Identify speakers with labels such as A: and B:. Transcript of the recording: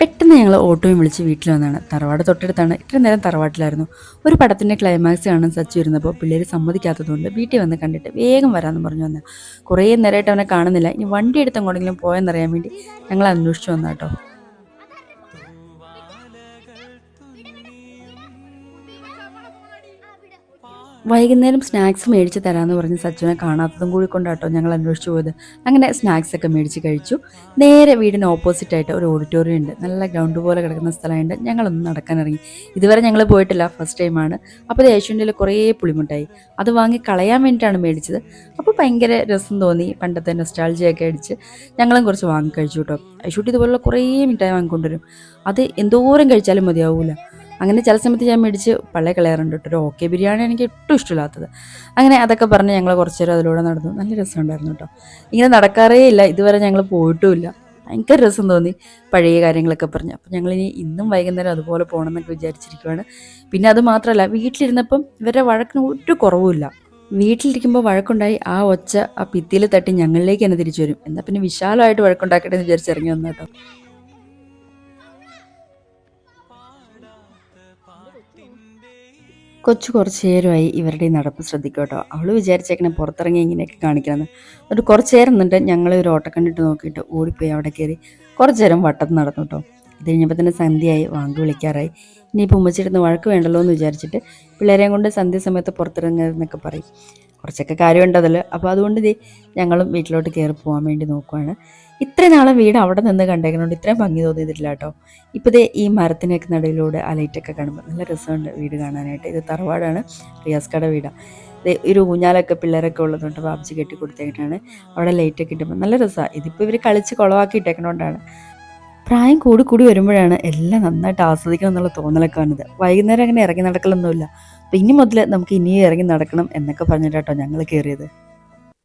A: പെട്ടെന്ന് ഞങ്ങൾ ഓട്ടോയും വിളിച്ച് വീട്ടിൽ വന്നതാണ്. തറവാട് തൊട്ടടുത്താണ്. ഇത്ര നേരം തറവാട്ടിലായിരുന്നു. ഒരു പടത്തിൻ്റെ ക്ലൈമാക്സ് കാണാൻ സച്ചു ഇരുന്നപ്പോൾ പിള്ളേർ സമ്മതിക്കാത്തതുകൊണ്ട് വീട്ടിൽ വന്ന് കണ്ടിട്ട് വേഗം വരാമെന്ന് പറഞ്ഞു വന്നത്. കുറേ നേരമായിട്ട് അവനെ കാണുന്നില്ല. ഇനി വണ്ടി എടുത്ത് എങ്ങോട്ടെങ്കിലും പോയെന്നറിയാൻ വേണ്ടി ഞങ്ങൾ അന്വേഷിച്ചു വന്നാട്ടോ. വൈകുന്നേരം സ്നാക്സ് മേടിച്ച് തരാമെന്ന് പറഞ്ഞ് സച്ചുവിനെ കാണാത്തതും കൂടി കൊണ്ടാട്ടോ ഞങ്ങൾ അന്വേഷിച്ചു പോയത്. അങ്ങനെ സ്നാക്സൊക്കെ മേടിച്ച് കഴിച്ചു. നേരെ വീടിന് ഓപ്പോസിറ്റായിട്ട് ഒരു ഓഡിറ്റോറിയം ഉണ്ട്. നല്ല ഗ്രൗണ്ട് പോലെ കിടക്കുന്ന സ്ഥലമുണ്ട്. ഞങ്ങളൊന്ന് നടക്കാനിറങ്ങി. ഇതുവരെ ഞങ്ങൾ പോയിട്ടില്ല, ഫസ്റ്റ് ടൈമാണ്. അപ്പോൾ യേശുവിൻ്റെ കുറേ പുളിമുട്ടായി അത് വാങ്ങി കളയാൻ വേണ്ടിയിട്ടാണ് മേടിച്ചത്. അപ്പോൾ ഭയങ്കര രസം തോന്നി. പണ്ടത്തെ നൊസ്റ്റാൾജിയൊക്കെ അടിച്ച് ഞങ്ങളും കുറച്ച് വാങ്ങി കഴിച്ചു കേട്ടോ. യേശുട്ടി ഇതുപോലുള്ള കുറേ മിഠായി വാങ്ങിക്കൊണ്ടുവരും. അത് എന്തോരം കഴിച്ചാലും മതിയാവൂല. അങ്ങനെ ചില സമയത്ത് ഞാൻ മേടിച്ച് പള്ളി കളയാറുണ്ട് കേട്ടോ. ഒരു ഓക്കെ ബിരിയാണി എനിക്ക് ഒട്ടും ഇഷ്ടമില്ലാത്തത്. അങ്ങനെ അതൊക്കെ പറഞ്ഞ് ഞങ്ങൾ കുറച്ച് നേരം അതിലൂടെ നടന്നു. നല്ല രസമുണ്ടായിരുന്നു കേട്ടോ. ഇങ്ങനെ നടക്കാറേ ഇല്ല, ഇതുവരെ ഞങ്ങൾ പോയിട്ടുമില്ല. ഭയങ്കര രസം തോന്നി പഴയ കാര്യങ്ങളൊക്കെ പറഞ്ഞ്. അപ്പം ഞങ്ങളിനി ഇന്നും വൈകുന്നേരം അതുപോലെ പോകണം എന്നൊക്കെ വിചാരിച്ചിരിക്കുവാണ്. പിന്നെ അത് മാത്രമല്ല, വീട്ടിലിരുന്നപ്പം ഇവരുടെ വഴക്കിന് ഒരു കുറവുമില്ല. വീട്ടിലിരിക്കുമ്പോൾ വഴക്കുണ്ടായി ആ ഒച്ച ആ ഭിത്തിയിൽ തട്ടി ഞങ്ങളിലേക്ക് തന്നെ തിരിച്ചു വരും. എന്നാൽ പിന്നെ വിശാലമായിട്ട് വഴക്കുണ്ടാക്കട്ടെ എന്ന് വിചാരിച്ച് ഇറങ്ങി വന്നു കേട്ടോ. കൊച്ചു കുറച്ച് നേരമായി ഇവരുടെ ഈ നടപ്പ് ശ്രദ്ധിക്കും കേട്ടോ. അവൾ വിചാരിച്ചേക്കണേ പുറത്തിറങ്ങി ഇങ്ങനെയൊക്കെ കാണിക്കണമെന്ന്. എന്നിട്ട് കുറച്ച് നേരം നിന്നിട്ട് ഞങ്ങൾ ഒരു ഓട്ടം കണ്ടിട്ട് നോക്കിയിട്ട് ഓടിപ്പോയി അവിടെ കയറി കുറച്ച് നേരം വട്ടത്ത് നടന്നു കേട്ടോ. ഇത് കഴിഞ്ഞപ്പോൾ തന്നെ സന്ധ്യയായി, വാങ്ക് വിളിക്കാറായി. ഇനിയിപ്പോൾ ഉമ്മച്ചിരുന്ന് വഴക്ക് വേണ്ടല്ലോ എന്ന് വിചാരിച്ചിട്ട് പിള്ളേരെയും കൊണ്ട് സന്ധ്യ സമയത്ത് പുറത്തിറങ്ങുന്നതൊക്കെ പറയും. കുറച്ചൊക്കെ കാര്യമുണ്ട് അതിൽ. അപ്പോൾ അതുകൊണ്ട് ഞങ്ങളും വീട്ടിലോട്ട് കയറി പോകാൻ വേണ്ടി നോക്കുവാണ്. ഇത്രയും നാളെ വീട് അവിടെ നിന്ന് കണ്ടേക്കുന്നതുകൊണ്ട് ഇത്രയും ഭംഗി തോന്നിയിട്ടില്ല കേട്ടോ. ഇപ്പോൾ ഈ മരത്തിനൊക്കെ നടുവിലൂടെ ആ ലൈറ്റൊക്കെ കാണുമ്പോൾ നല്ല രസമുണ്ട് വീട് കാണാനായിട്ട്. ഇത് തറവാടാണ്, റിയാസ്കയുടെ വീടാണ്. ഒരു ഊഞ്ഞാലൊക്കെ പിള്ളേരൊക്കെ ഉള്ളതുകൊണ്ട് വാപ്പിച്ച് കെട്ടി കൊടുത്തേക്കിട്ടാണ്. അവിടെ ലൈറ്റൊക്കെ ഇട്ടുമ്പോൾ നല്ല രസമാണ്. ഇതിപ്പോൾ ഇവർ കളിച്ച് കുളവാക്കി ഇട്ടേക്കണോണ്ടാണ്. പ്രായം കൂടി വരുമ്പോഴാണ് എല്ലാം നന്നായിട്ട് ആസ്വദിക്കണം എന്നുള്ള തോന്നലൊക്കെ വന്നത്. വൈകുന്നേരം അങ്ങനെ ഇറങ്ങി നടക്കലൊന്നുമില്ല. അപ്പം ഇനി മുതൽ നമുക്ക് ഇനിയും ഇറങ്ങി നടക്കണം എന്നൊക്കെ പറഞ്ഞിട്ടാട്ടോ ഞങ്ങൾ കയറിയത്.